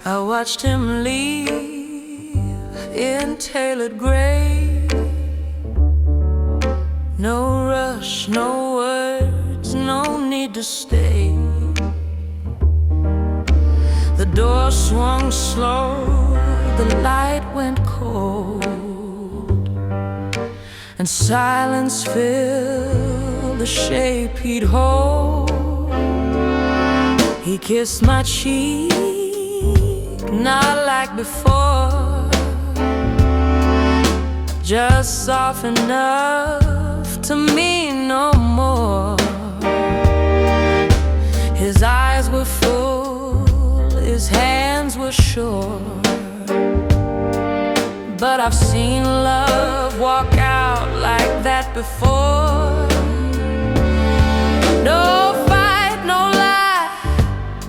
I watched him leave in tailored gray. No rush, no words, no need to stay. The door swung slow, the light went cold, and silence filled the shape he'd hold. He kissed my cheek, not like before, just soft enough to mean no more. His eyes were full, his hands were short, but I've seen love walk out like that before. No fight, no lie,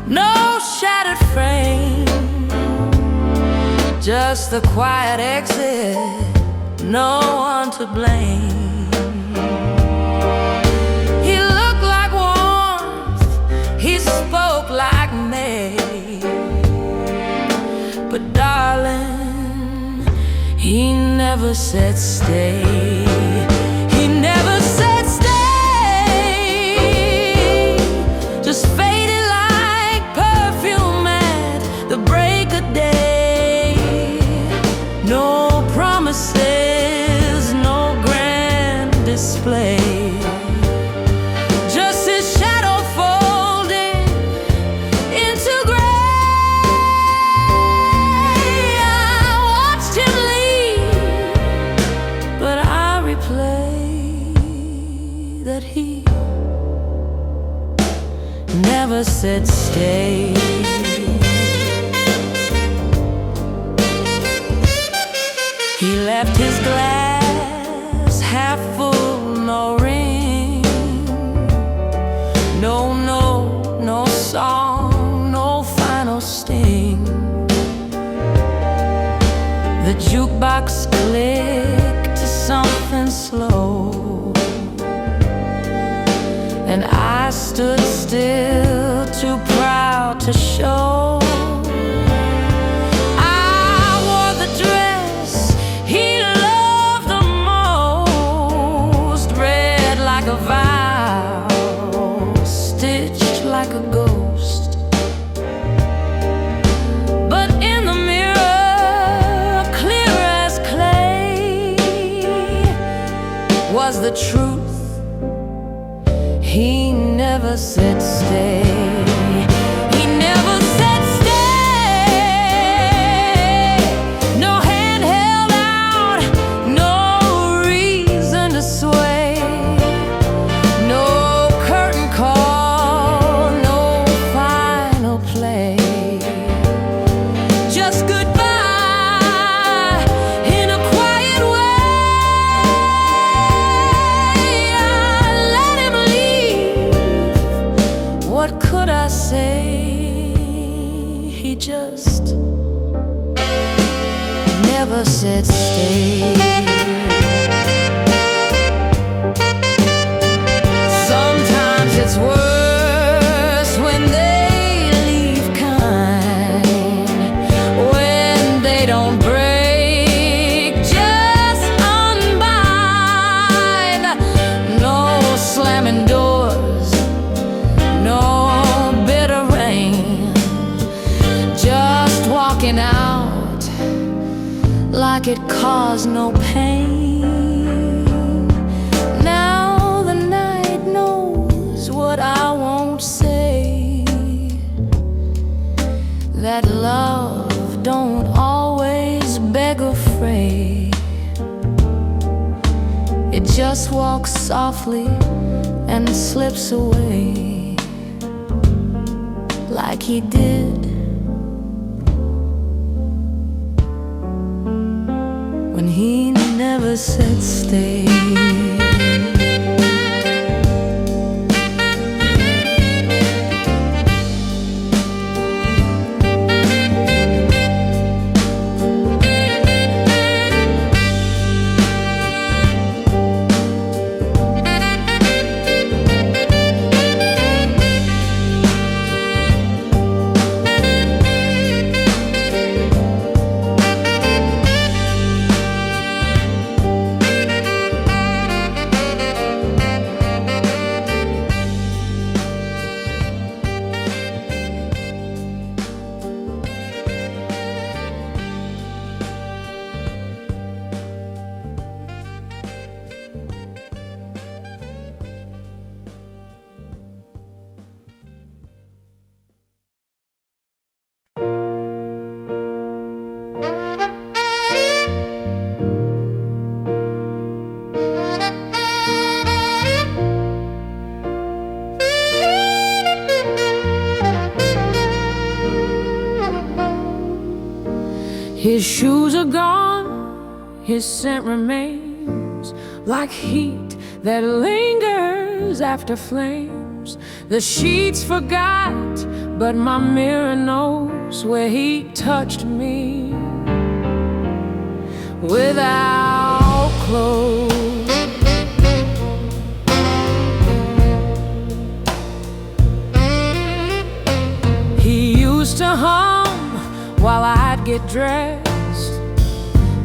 no shattered frame, just the quiet exit, no one to blame. He looked like warmth, he spoke like May, but darling, he never said stay. He never said stay, just faded like perfume at the break of day. No promises, no grand display, just his shadow folding into gray. I watched him leave, but I replay that he never said stay. He left his glass half full, no ring, no song, no final sting. The jukebox clicked to something slow, and I stood still, too proud to show. Like a ghost, but in the mirror, clear as clay, was the truth. He never said stay. He never said stay. No hand held out, no reason to sway, no curtain call, what could I say? He just never said stay. Sometimes it's worse when they leave kind, when they don't break, just unbind. No slamming doors, no bitter rain, just walking out like it caused no pain. Now the night knows what I won't say, that love don't always beg or fray. It just walks softly and slips away, like he did when he never said stay. His shoes are gone, his scent remains like heat that lingers after flames. The sheets forgot, but my mirror knows where he touched me without clothes. He used to hum while I'd get dressed.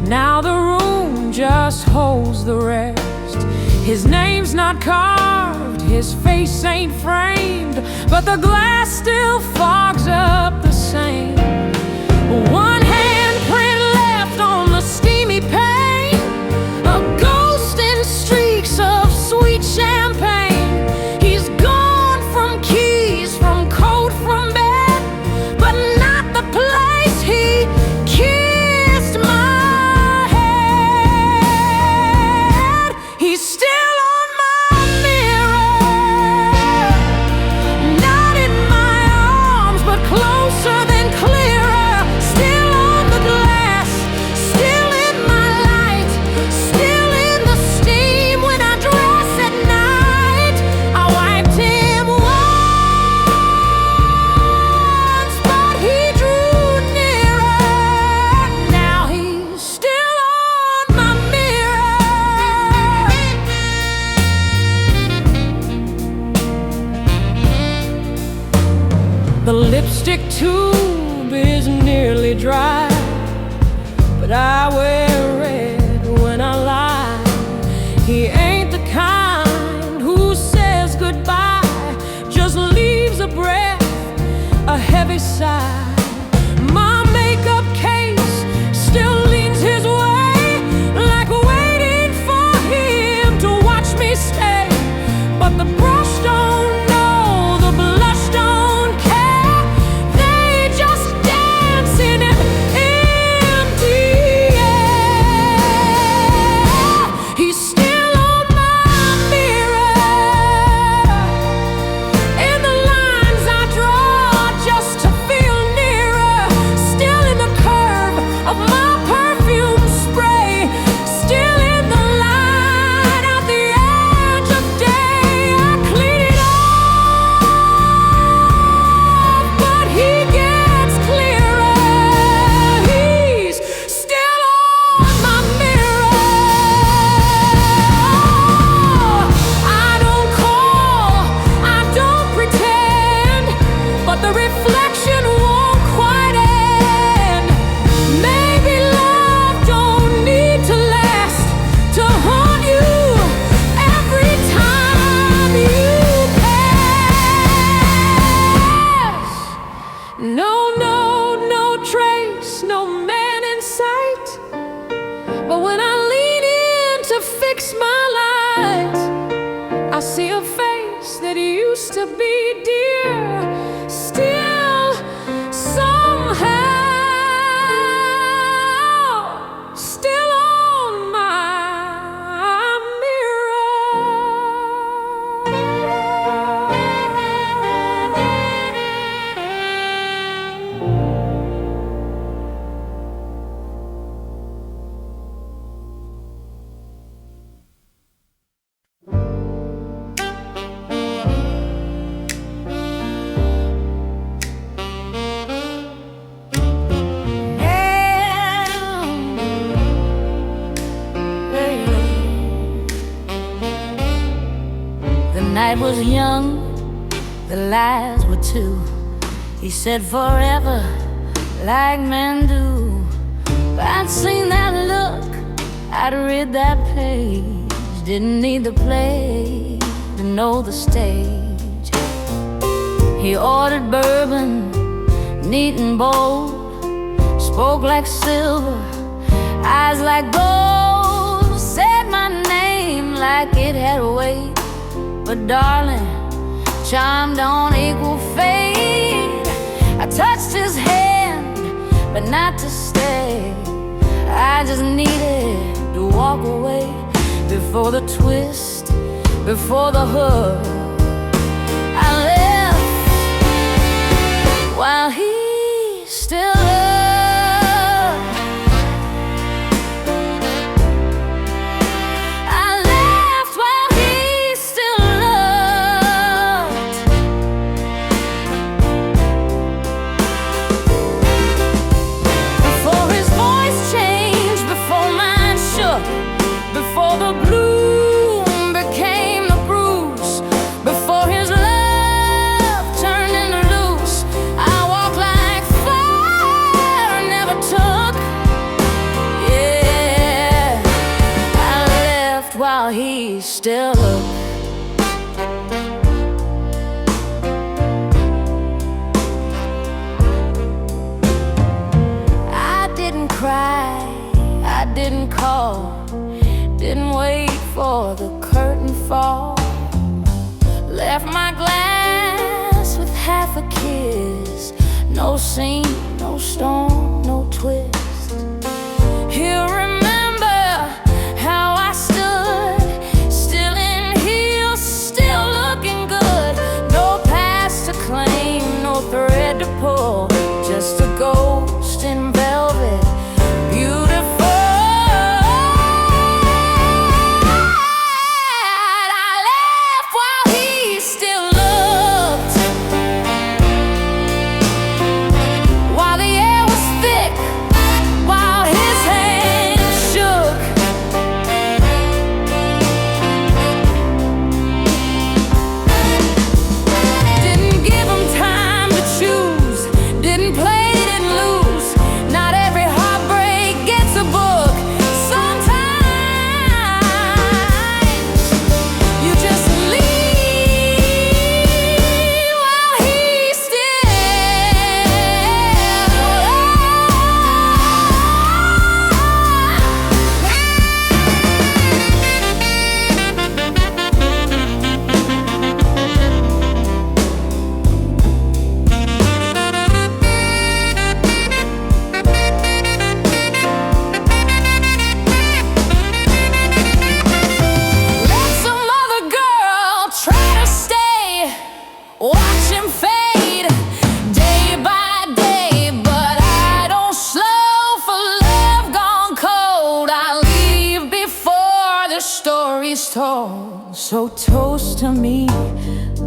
Now the room just holds the rest. His name's not carved, his face ain't framed, but the glass still fogs up the same. One handprint left on the steamy pane, a ghost in streaks of sweet champagne. He's gone from keys, from coat, from bed, but not the place he kissed my head. He's still on my mirror, not in my arms, but closer than clearer. Still on the glass, still in my light, still in the steam when I dress at night. I wiped him once, but he drew nearer. Now he's still on my mirror. The lipstick tube is nearly dry, but I wear red when I lie. He ain't the kind who says goodbye, just leaves a breath, a heavy sigh. My makeup case still leans his way, like waiting for him to watch me stay. But the brush don't know, the blush don't care. They just dance in an empty air. He's still on my mirror, in the lines I draw just to feel nearer. Still in the curve of my perfume spray, still in the light at the edge of day. I clean it off, but he gets clearer. He's still on my mirror. I don't call, I don't pretend, but the reflection won't quite end. Maybe love don't need to last to haunt you every time you pass. No, no, no trace, no man in sight. But when I lean in to fix my light, I see a face that used to be dear, still somehow, still on my mirror. The night was young, the lies were two. He said forever, like men do. I'd seen that look, I'd read that page. Didn't need the play to know the stage. He ordered bourbon, neat and bold, spoke like silver, eyes like gold, said my name like it had weight. But darling, charm don't equal fate. I touched his hand, but not to stay. I just needed to walk away before the twist, before the hook. I left while he still up. while he still looked. I didn't cry, I didn't call, didn't wait for the curtain fall. Left my glass with half a kiss. No scene, no storm, no twist. He'll remember how I stood, still in heels, still looking good. No past to claim, no thread to pull, just a ghost in velvet, beautiful. I laughed while he still looked, while the air was thick, while his hand shook. Didn't give him time to choose, didn't play, didn't lose. Not every heartbreak gets a book. Sometimes you just leave while he's still. Let some other girl try to stay, watch him fade day by day. But I don't slow for love gone cold. I leave before the story's told. So toast to me,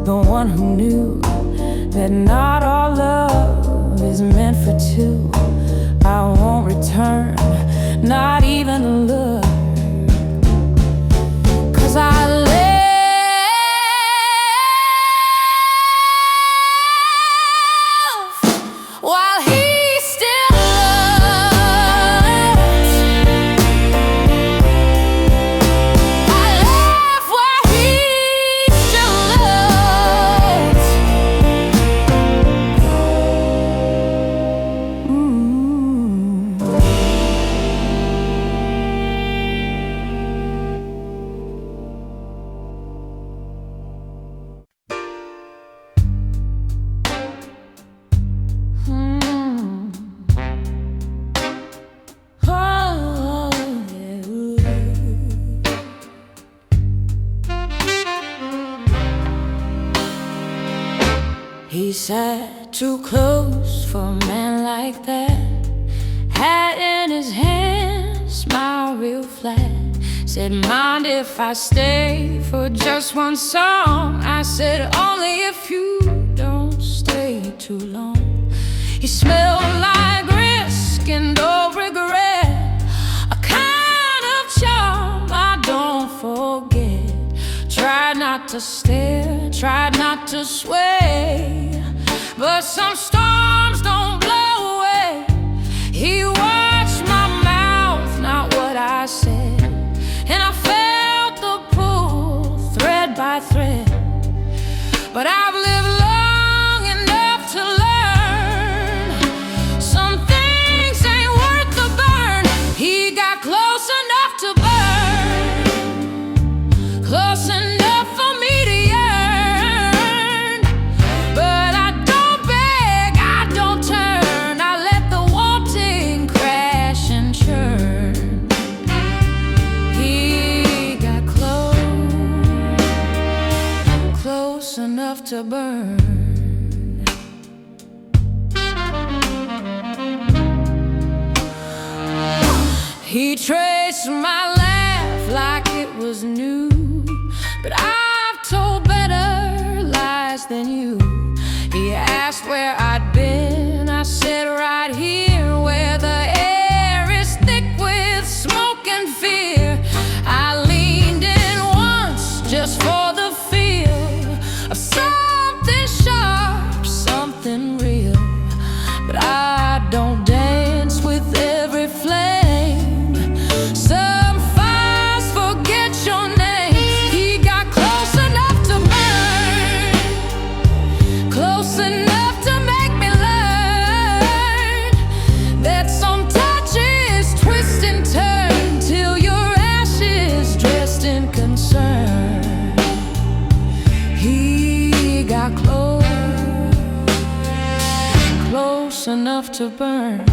the one who knew that not all love is meant for two. I won't return, not even a look, 'cause I left while he still looked. I left while he still looked. He sat too close for a man like that. Hat in his hand, smile real flat. Said, mind if I stay for just one song? I said, only if you don't stay too long. He smelled like risk and no regret, a kind of charm I don't forget. Tried not to stare, tried not to sway, but some storms don't blow away. He watched my mouth, not what I said, and I felt the pull, thread by thread. But I've lived long enough to learn some things ain't worth the burn. He got close enough to burn, close enough for me to yearn. But I don't beg, I don't turn, I let the wanting crash and churn. He got close enough to burn. He traced my laugh like it was new, but I've told better lies than you. He asked where I'd been, I said right here, where the air is thick with smoke and fear. I leaned in once just for the feel of something sharp, something real. But I don't dance with every flame. Some fires forget your name. enough to burn.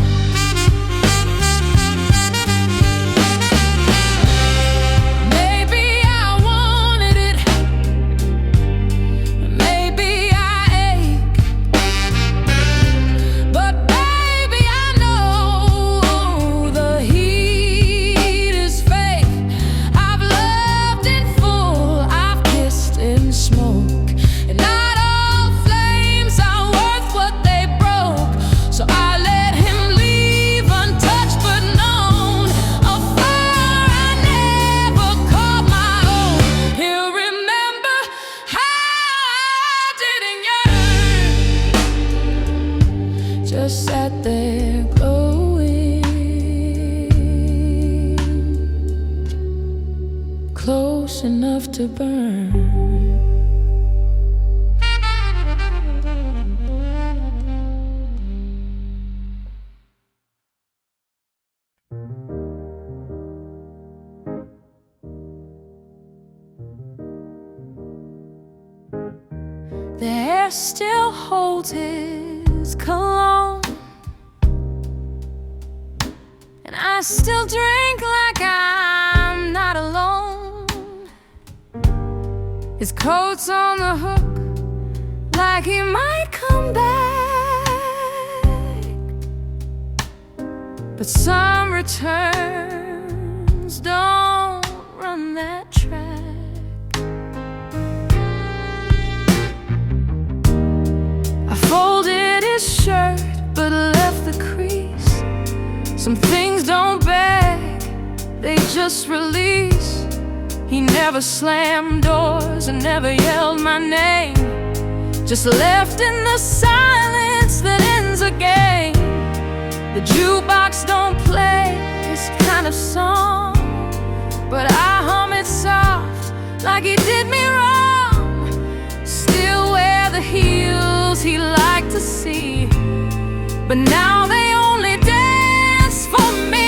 Just sat there glowing, close enough to burn. The air still holds his cologne, and I still drink like I'm not alone. His coat's on the hook, like he might come back, but some returns don't run that track. I folded his shirt but left the crease. Some things don't beg, they just release. He never slammed doors and never yelled my name, just left in the silence that ends a game. The jukebox don't play his kind of song, but I hum it soft like he did me wrong. Still wear the heels he liked to see, but now they only dance for me.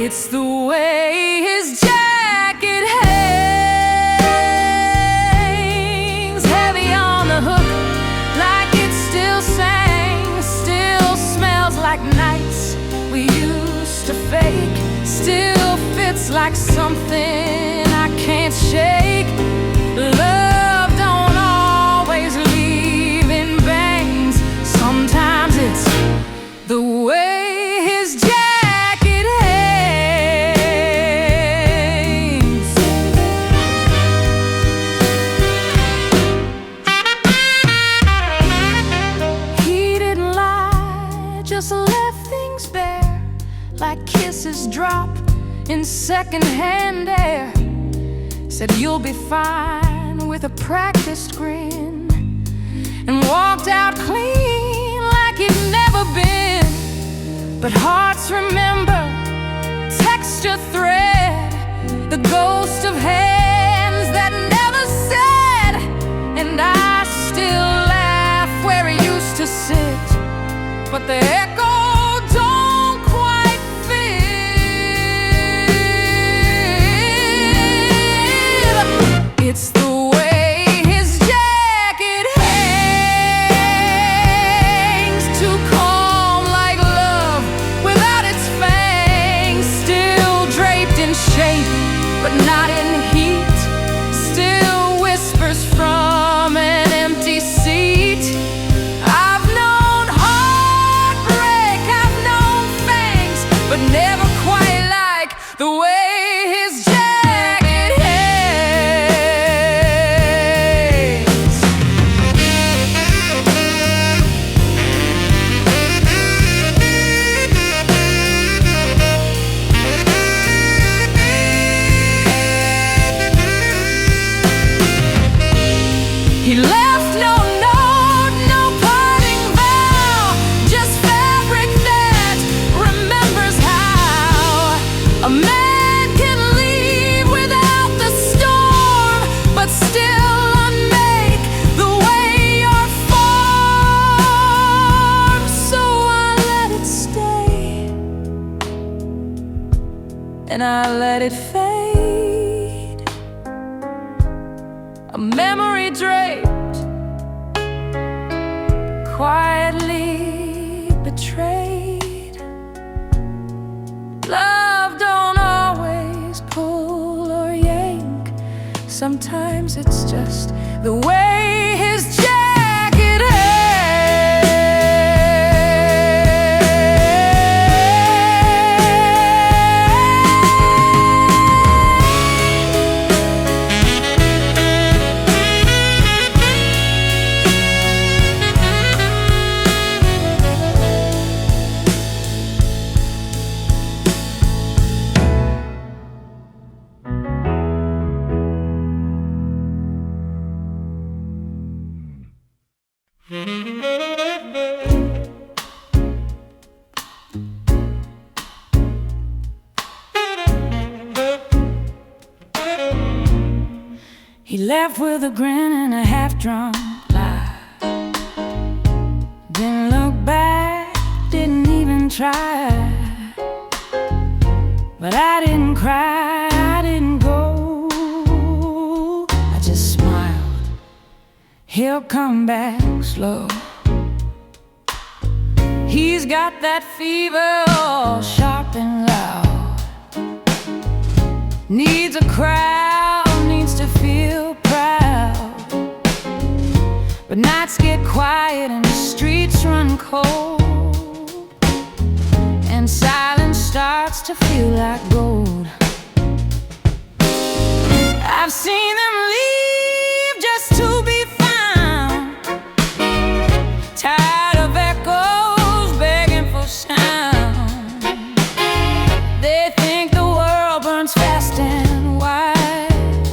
It's the way his jacket hangs, heavy on the hook, like it still sang, still smells like nights we used to fake, still fits like something I can't shake. Love don't always leave in bangs, sometimes it's the way his jacket hangs. He didn't lie, just left things bare, like kisses drop in second-hand air. Said you'll be fine with a practiced grin, and walked out clean like he'd never been. But hearts remember, texture thread, the ghost of hands that never said. And I still laugh where he used to sit, but the echo don't quite fit. It's the way his jacket hangs, too calm like love without its fangs. Still draped in shape, but not in heat. Still whispers from an empty seat. I've known heartbreak, I've known fangs, but never quite like the way his jacket hangs. He left no note, no parting vow, just fabric that remembers how a man can leave without the storm, but still unmake the way you're formed. So I let it stay, and I let it fade. A memory draped, quietly betrayed. Love don't always pull or yank. Sometimes it's just the way his jacket hangs. He left with a grin and a half-drunk lie. Didn't look back, didn't even try. But I didn't cry, I didn't go. I just smiled. He'll come back slow. He's got that fever all sharp and loud. Needs a crowd, needs to feel proud. But nights get quiet and the streets run cold, and silence starts to feel like gold. I've seen them leave just to be found, tired of echoes begging for sound. They think the world burns fast and wide,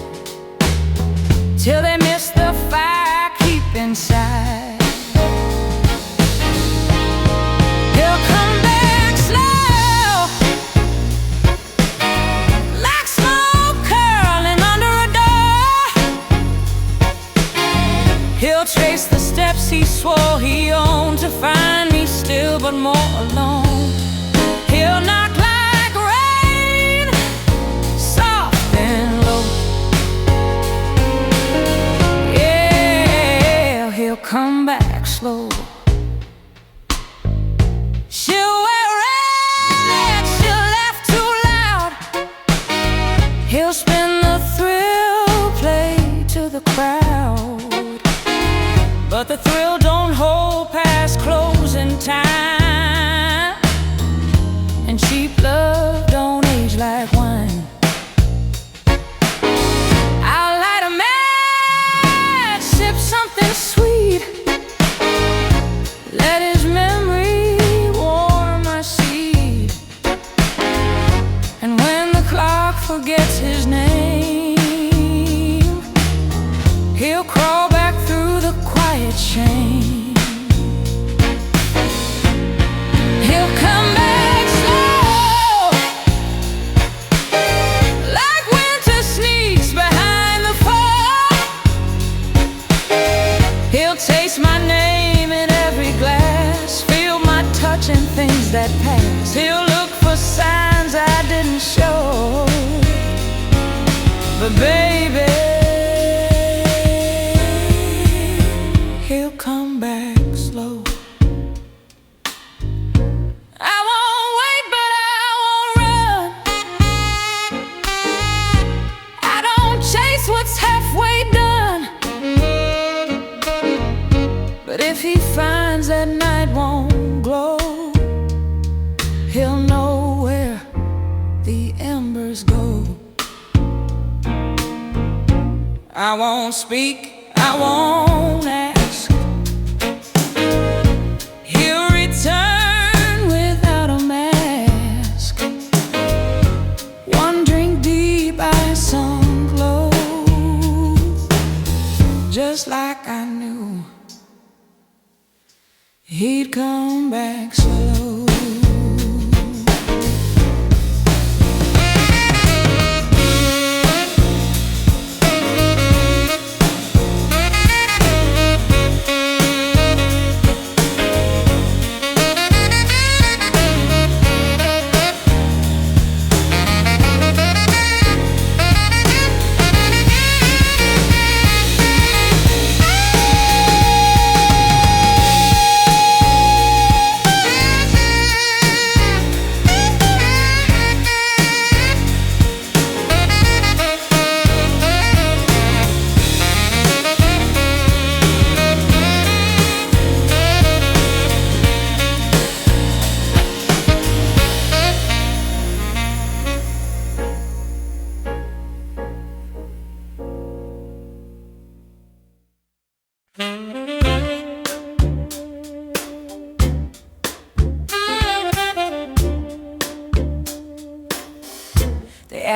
till they miss the fire keep inside. He'll come back slow, like smoke curling under a door. He'll trace the steps he swore he owned to find me still but more alone. He'll knock like rain, soft and low. Yeah, he'll come back slow. She'll wear red, she'll laugh too loud. He'll spin the thrill, play to the crowd. But the thrill don't hold past closing time, and cheap love don't age like wine. I'll light a match, sip something sweet, let his memory warm my seat. And when the clock forgets his name, he'll crawl back through the quiet shame. He'll come back slow, like winter sneaks behind the fog. He'll taste my name in every glass, feel my touch in things that pass. He'll look for signs I didn't show. But baby, he'll come back slow. I won't wait, but I won't run. I don't chase what's halfway done. But if he finds that night won't glow, he'll know where the embers go. I won't speak, I won't ask. He'll return without a mask. One drink deep, eyes sunk low, just like I knew he'd come back slow.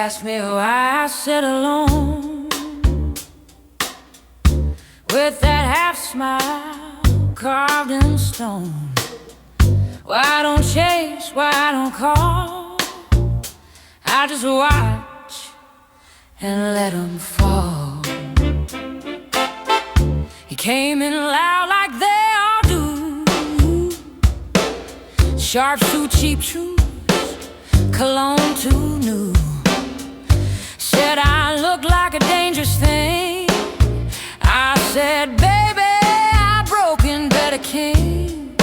asked me why I sit alone with that half smile carved in stone. Why I don't chase, why I don't call, I just watch and let them fall. He came in loud like they all do. Sharp suit, cheap shoes, cologne too new. Said I look like a dangerous thing. I said, baby, I've broken better king.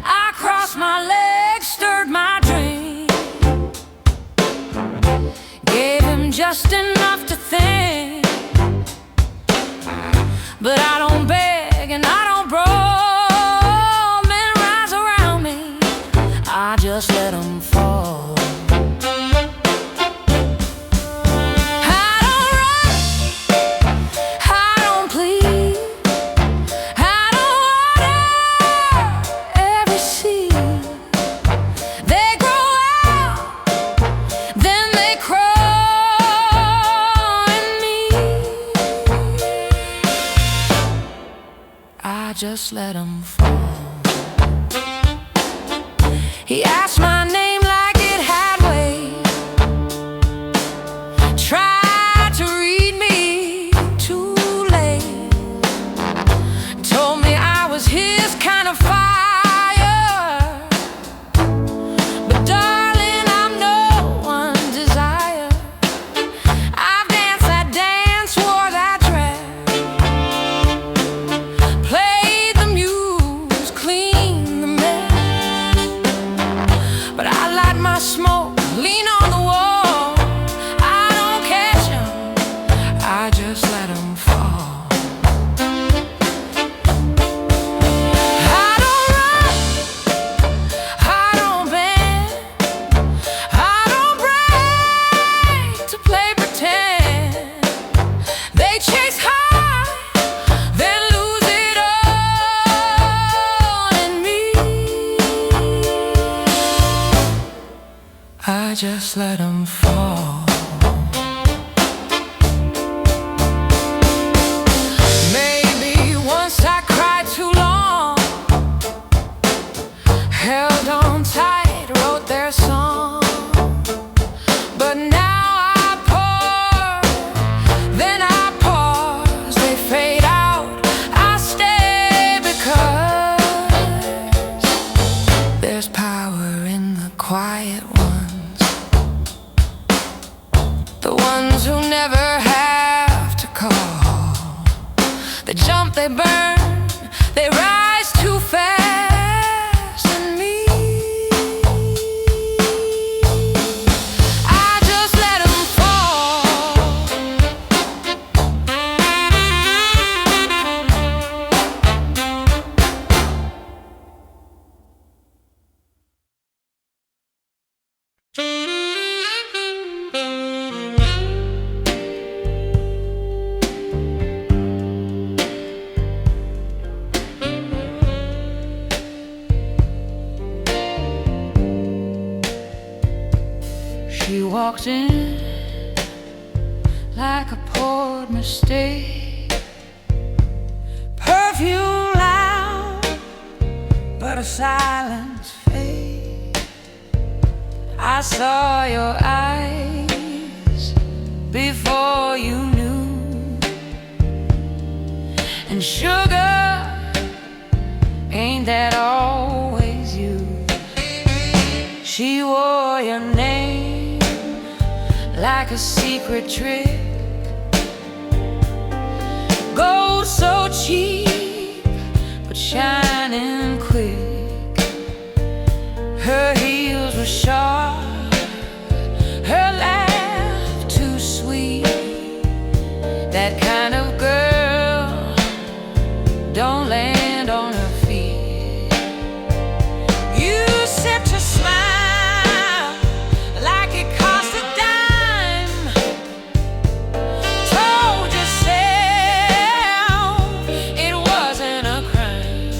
I crossed my legs, stirred my drink, gave him just enough to think. But I don't beg and I don't brawl. Men rise around me, I just let them fall. I just let him fall. He asked my name like it had weight, tried to read me too late, told me I was his kind of fire. But darling, I'm no one's desire. I've danced that dance, wore that dress, smoke, lean on the wall. I don't catch him, I just let him fall. I don't run, I don't bend, I don't break to play pretend. They chase high, then lose it all in me. I just let him fall. Maybe once I cried too long, held on tight, wrote their song. But now I pour, then I pause, they fade out, I stay because there's power in the quiet ones, the ones who never have to call. They jump, they burn, they rise too fast. And me, I just let them fall. She walked in like a poured mistake, perfume loud, but a silence fade. I saw your eyes before you knew, and sugar, ain't that always you? She wore your name like a secret trick, gold so cheap but shining quick. Her heels were sharp, her laugh too sweet. That kind of girl don't land on her feet. You sipped her smile like it cost a dime, told yourself it wasn't a crime.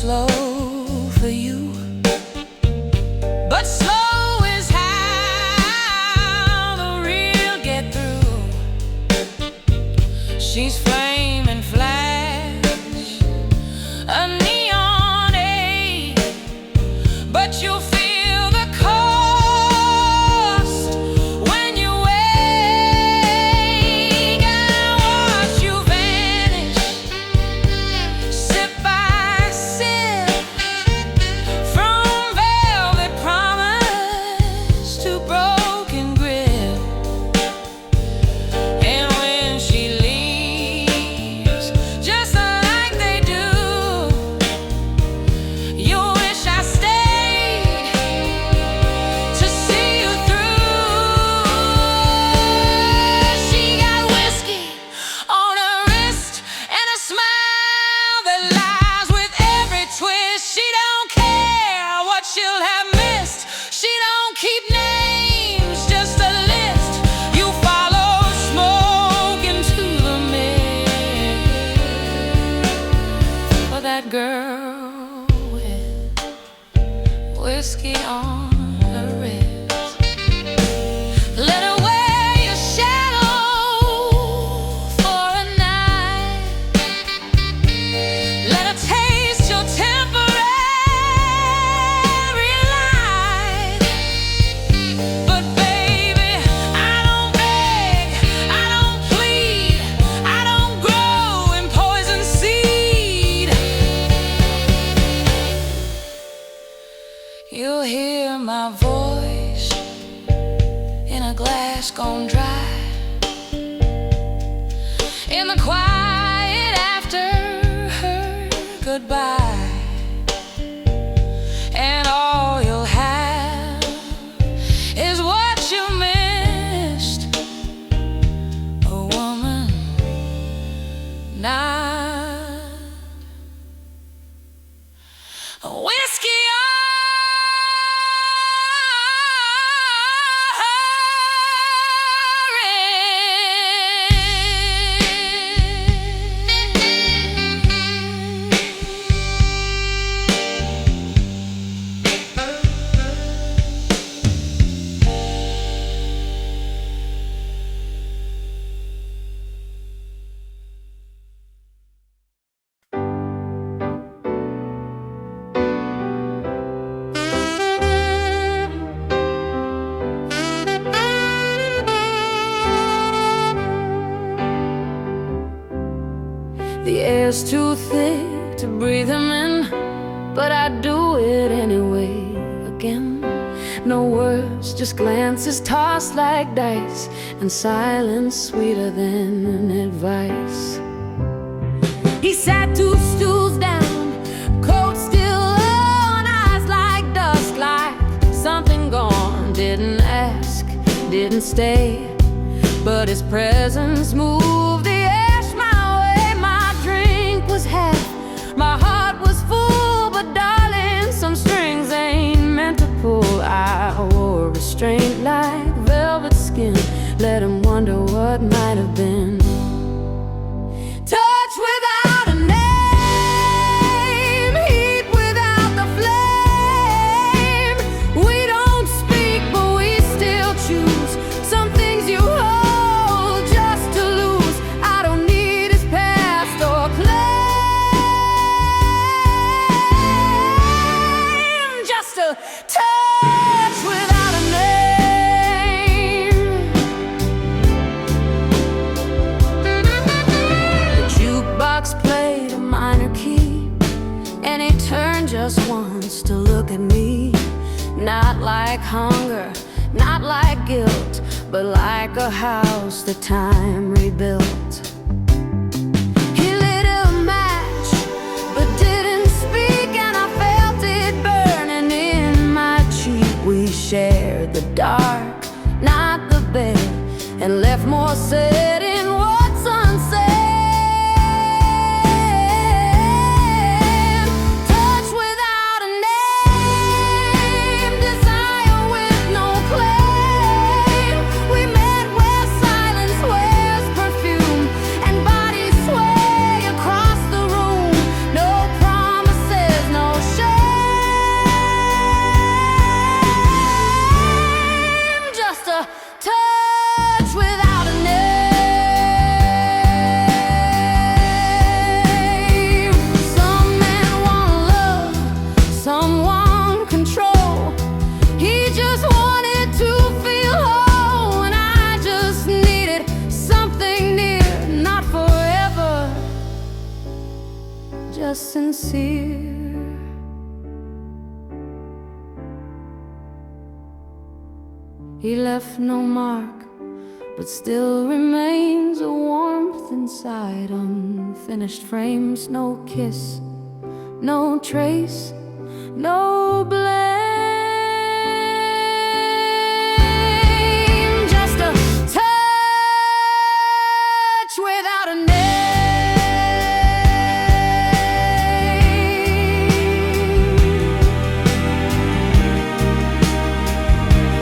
slow for you, but slow is how the real get through. She's flame and flash, a neon age, but you'll feel the cost when you wake. I watch you vanish, sip by sip, from velvet promise to broken grip. And when she leaves, just like they do, you wish I stayed to see you through. She got whiskey on her wrist and a smile that lies with every twist. She don't care what she'll have missed. She don't keep names, just a list. You follow smoke into the mist for that girl with whiskey on her wrist. Let her wear your shadow for a night. Let her taste your temporary light. But baby, I don't beg, I don't plead, I don't grow in poison seed. You'll hear my voice in a glass gone dry, in the quiet after her goodbye. And all you'll have is what you missed, a woman not a whiskey The air's too thick to breathe him in, but I do it anyway again. No words, just glances tossed like dice, and silence sweeter than advice. He sat 2 stools down, coat still on, eyes like dust, like something gone. Didn't ask, didn't stay, but his presence moved the ash my way. My drink was half, my heart was full, but darling, some strings ain't meant to pull. I wore restraint like velvet skin, let him wonder what might have been. Touch without a name, heat without the flame. We don't speak, but we still choose. Some things you hold just to lose. I don't need his past or claim, just a touch without a name. The jukebox played a minor key, and he turned just once to look at me. Not like hunger, not like guilt, but like a house that time rebuilt. He lit a match, but didn't speak, and I felt it burning in my cheek. We shared the dark, not the bed, and left more said in what's unsaid. Touch without a name, desire with no claim. We met where silence wears perfume, just sincere. He left no mark, but still remains a warmth inside. Unfinished frames, no kiss, no trace, no blame. Just a touch without a name.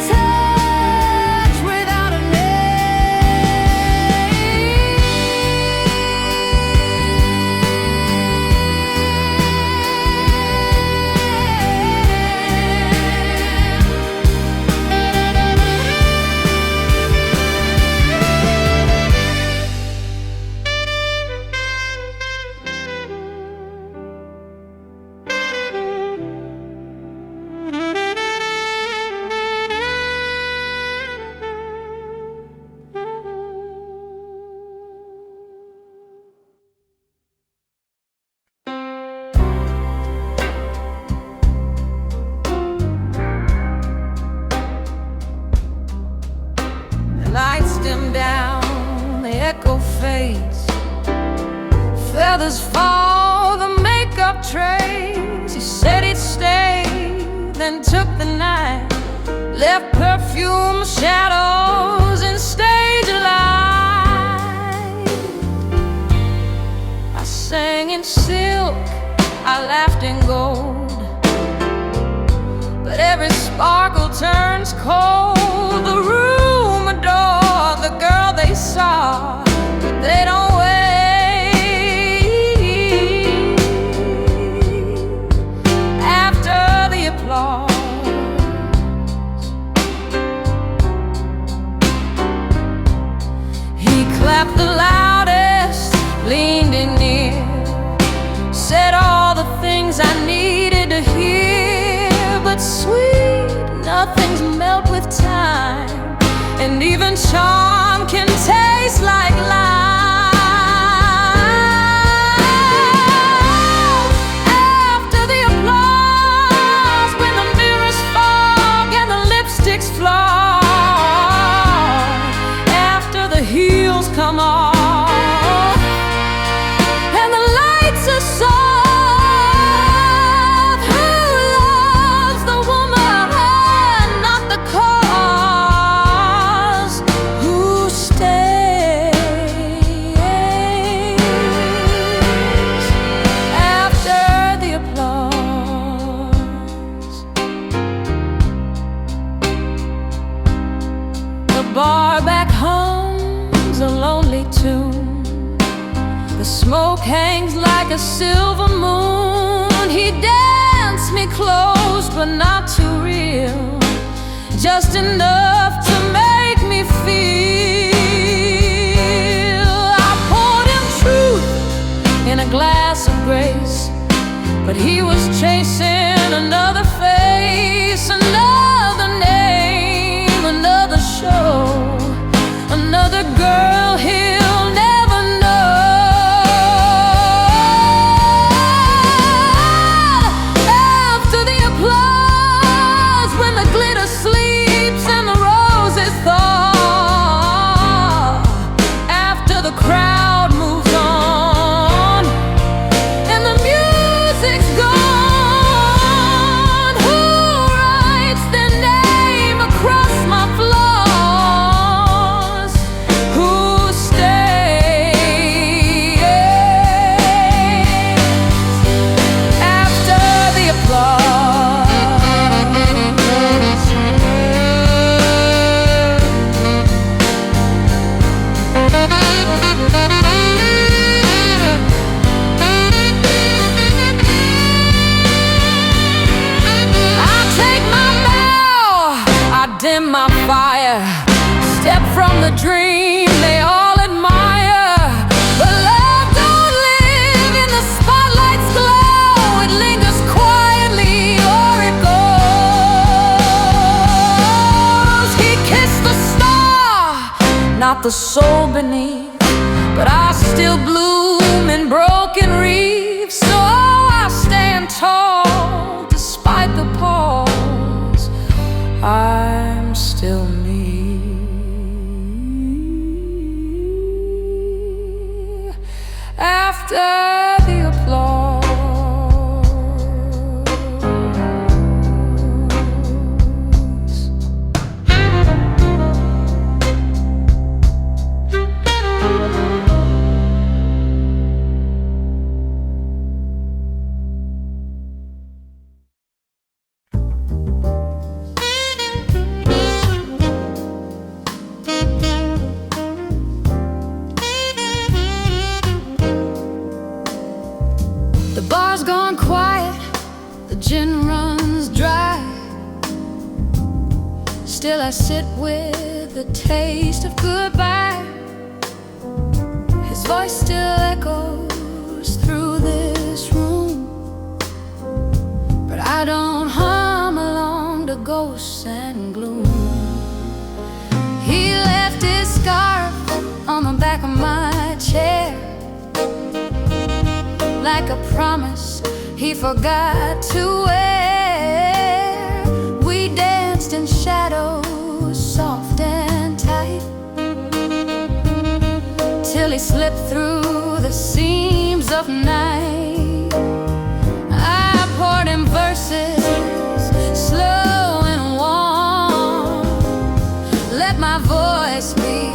Touch without a lights dim down, the echo fades. Feathers fall, the makeup trays. He said he'd stay, then took the night. Left perfume, shadows, and stage light. I sang in silk, I laughed in gold, but every sparkle turns cold. The room adored the girl they saw, but they don't wait. After the applause, he clapped the loudest, leaned in near, said all the things I needed to hear. But sweet nothings melt with time, and even charm can taste like lime. After the applause, when the mirrors fog and the lipsticks flaw, after the heels come off and the lights are soft, who loves the woman, not the cause? Who stays after the applause? The bar back home's a lonely tune. The smoke hangs like a silver moon. He danced me close, but not too real, just enough to make me feel. I poured him truth in a glass of grace, but he was chasing another face, another name, another show, another girl he'll never know. After the applause, when the glitter sleeps and the roses thaw, after the crowd moves on and the music's gone, who writes their name across my flaws? Who stays after the applause? I take my bow, I dim my fire, step from the dream they all admire. But love don't live in the spotlight's glow. It lingers quietly or it goes. He kissed the star, not the soul beneath, but I still bloom in broken reefs. So The bar's gone quiet, the gin runs dry. Still I sit with the taste of goodbye. His voice still echoes through this room, but I don't hum along to ghosts and gloom. He left his scarf on the back of my chair, like a promise he forgot to wear. We danced in shadows, soft and tight, till he slipped through the seams of night. I poured him verses, slow and warm. Let my voice be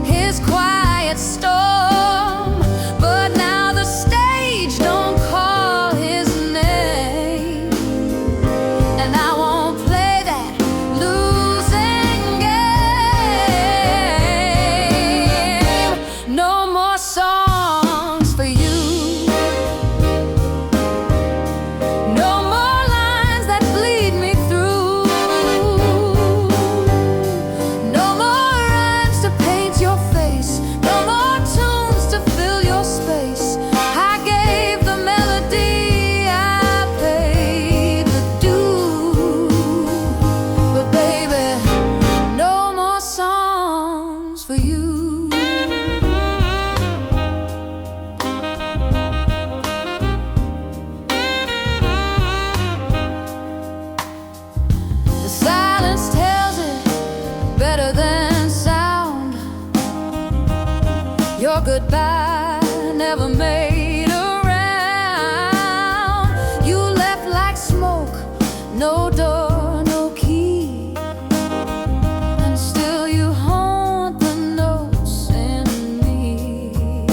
his quiet storm. But now the stage don't call his name, and I won't play that losing game. No more songs for you, no more lines that bleed me through, no more rhymes to paint your face, no more tunes to fill your space. I gave the melody, I paid the due, but baby, no more songs for you. The silence tells it better than sound. Your goodbye never made around. You left like smoke, no door, no key, and still you haunt the notes in me.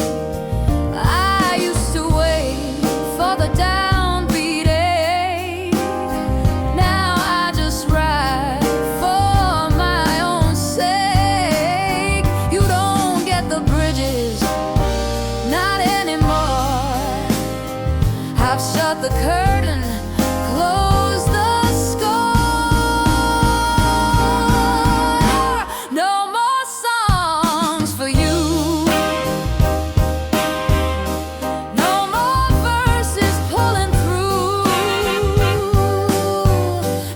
I used to wait for the downbeat eight. Now I just write for my own sake. You don't get the bridges, not anymore. I've shut the curtain, closed the score. No more songs for you, no more verses pulling through,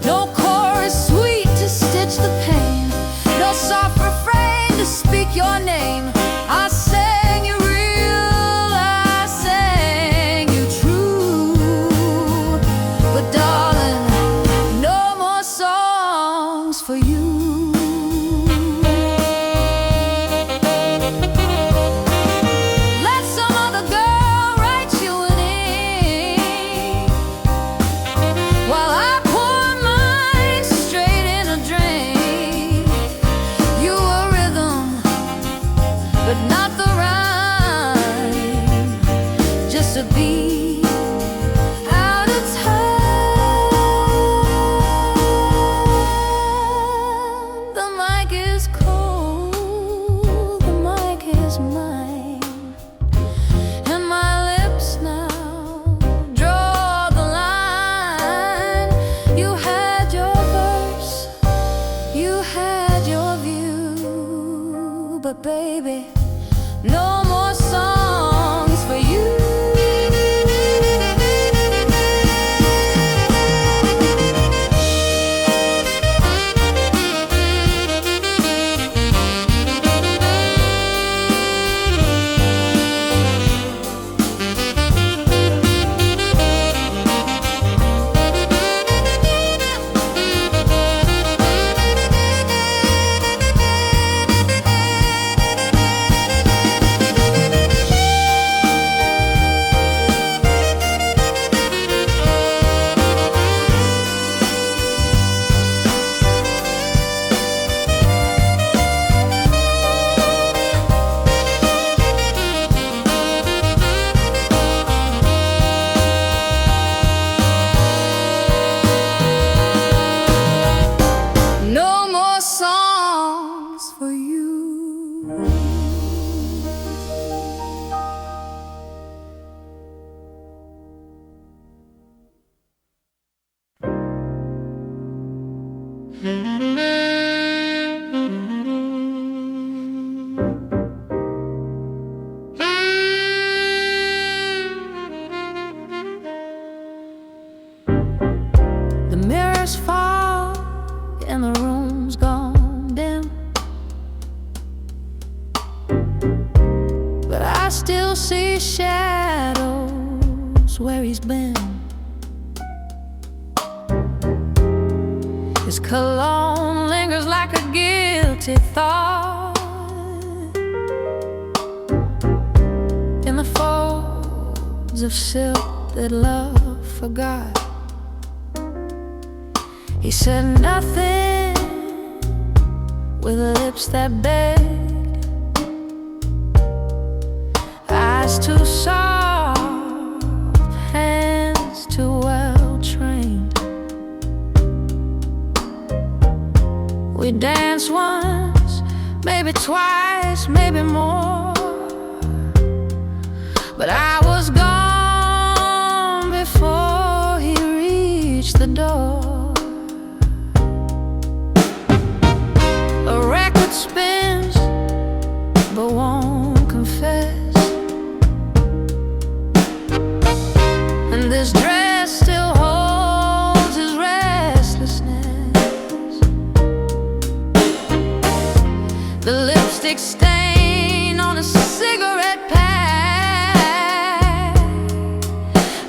no chorus sweet to stitch the pain, no soft refrain to speak your name. I sang you real, I sang you true, but darling, no more songs for you. Let some other girl write you an ink, while I pour mine straight in a drink. You were rhythm, but not the rhyme, just a beat out of time. The mic is cold, the mic is mine, and my lips now draw the line. You had your verse, you had your view, but baby, no more songs for you. The mirrors fall and the room's gone dim, but I still see shadows where he's been. His cologne lingers like a guilty thought in the folds of silk that love forgot. He said nothing with lips that begged, eyes too soft, hands too well trained. We danced once, maybe twice, maybe more, but I was gone before he reached the door. Spins, but won't confess, and this dress still holds his restlessness. The lipstick stain on a cigarette pack,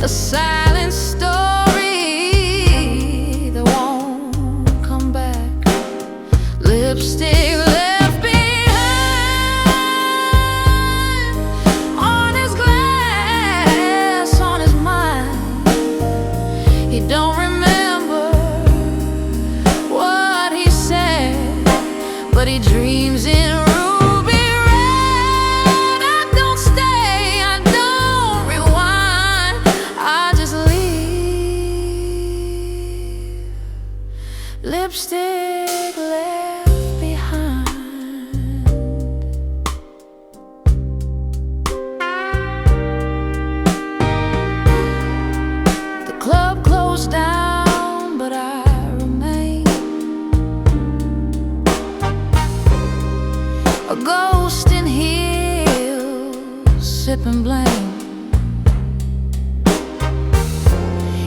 a silent story that won't come back. Lipstick don't remember what he said, but he dreams in ruby red. I don't stay, I don't rewind, I just leave. Lipstick left behind. The club closed down, but I remain a ghost in heels, sipping blame.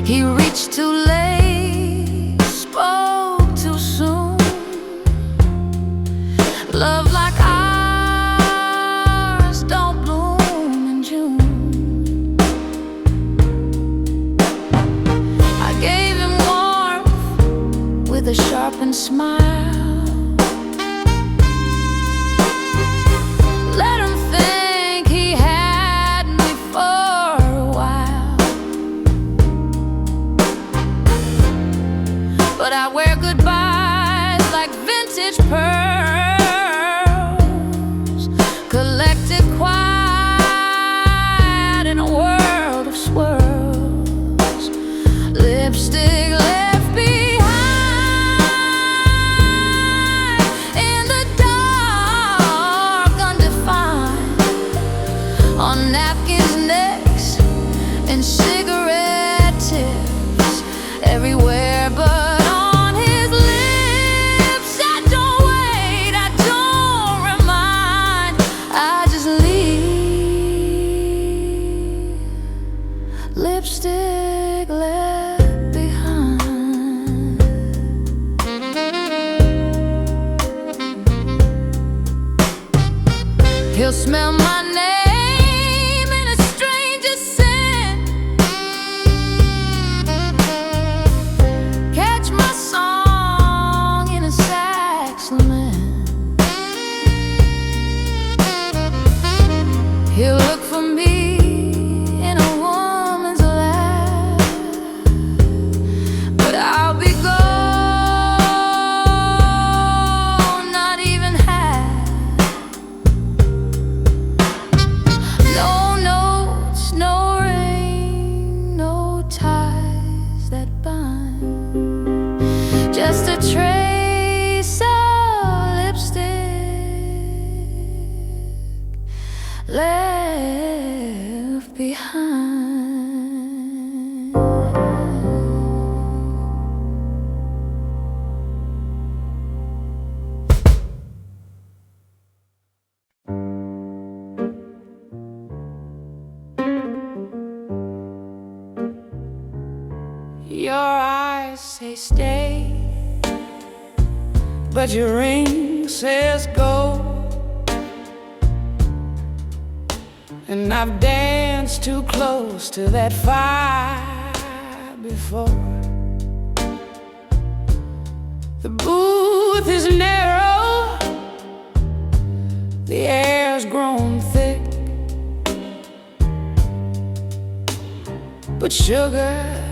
He reached too late, spoke too soon. Love like ours don't bloom in June. I gave him warmth with a sharpened smile. Let him think he had me for a while, but I wear goodbyes like vintage pearls, collected quiet in a world of swirls. Lipstick left behind in the dark, undefined, on napkins, necks, and cigarette tips everywhere but on his lips. I don't wait, I don't remind, I just leave. Lipstick left behind. He'll smell my name in a stranger's scent, catch my song in a sax lament. He'll look for me in a woman's lap, but I'll be gone, not even half. Your eyes say stay, but your ring says go. And I've danced too close to that fire before. The booth is narrow, the air's grown thick, but sugar,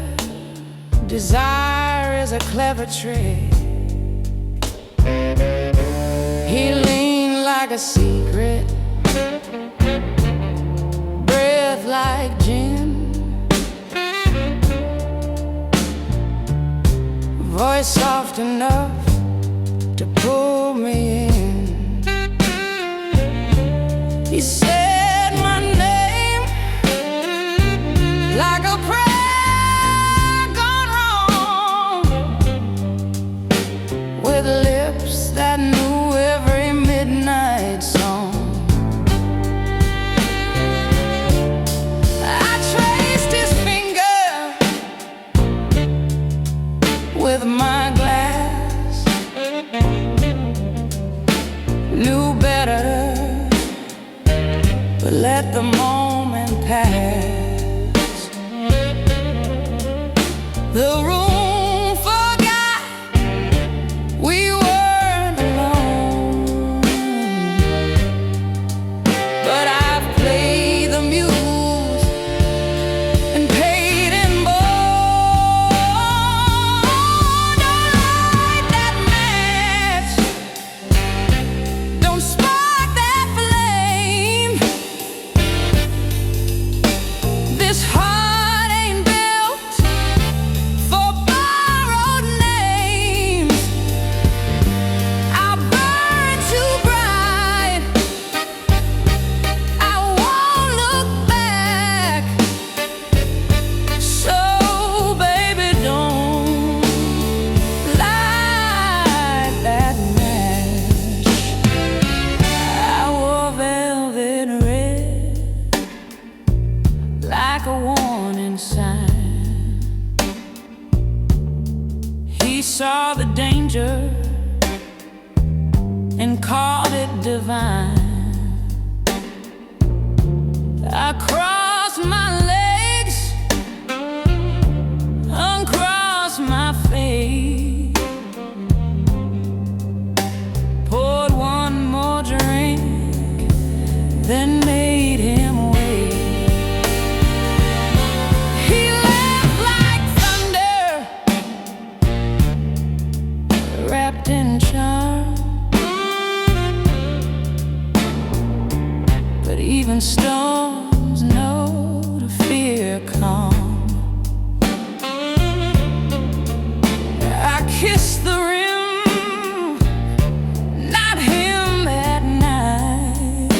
desire is a clever trick. He leaned like a secret, breath like gin, voice soft enough to pull me in. He said my name like a prayer gone wrong, with lips that knew every midnight song. I traced his finger with my glass, knew better, but let the moment pass. The room forgot we weren't alone, but I've played the muse and paid in bold. Don't light that match, don't spark that flame. This heart ain't built for borrowed names. I'll burn too bright, I won't look back. So baby, don't light that match. I wore velvet red like a warning sign. He saw the danger and called it divine. I crossed my legs, uncrossed my face, poured one more drink, then made him wait. He laughed like thunder, wrapped in charm, but even storms know to fear calm. I kissed the rim, not him that night,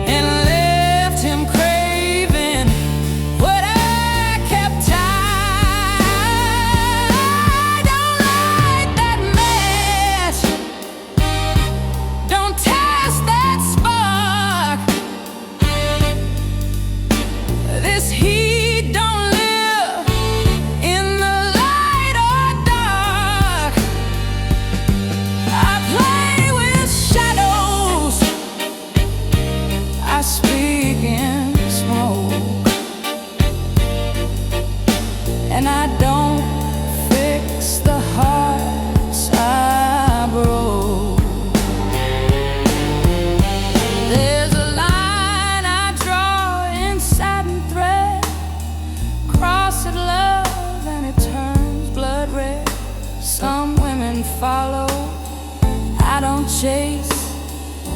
and left him craving what I kept tight. Don't light that match, don't test that spark. This heat don't live in the light or dark. I play with shadows, I speak in smoke, and I don't fix the hearts I broke. There's a line I draw in satin thread, cross it love and it turns blood red. Some women follow, I don't chase,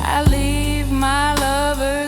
I leave my lovers